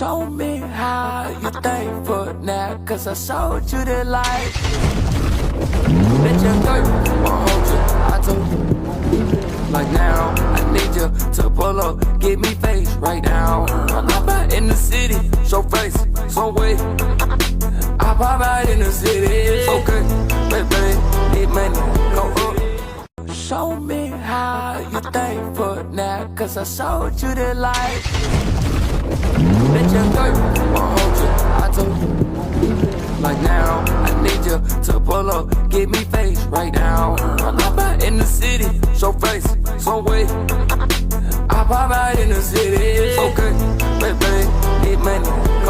Show me how you thankful now, cause I showed you the light. Let your dirt won't hold you, I told you. Like now, I need you to pull up, give me face right now. I'm out in the city, show face, some way. I pop out in the city, okay, baby, need money, go up. Show me how you thankful now, cause I showed you the light. Let your dirt won't hold you, I told you. Like now, I need you to pull up, give me face right now. I'm out in the city, show face, some way. I pop out in the city, okay, baby, need money.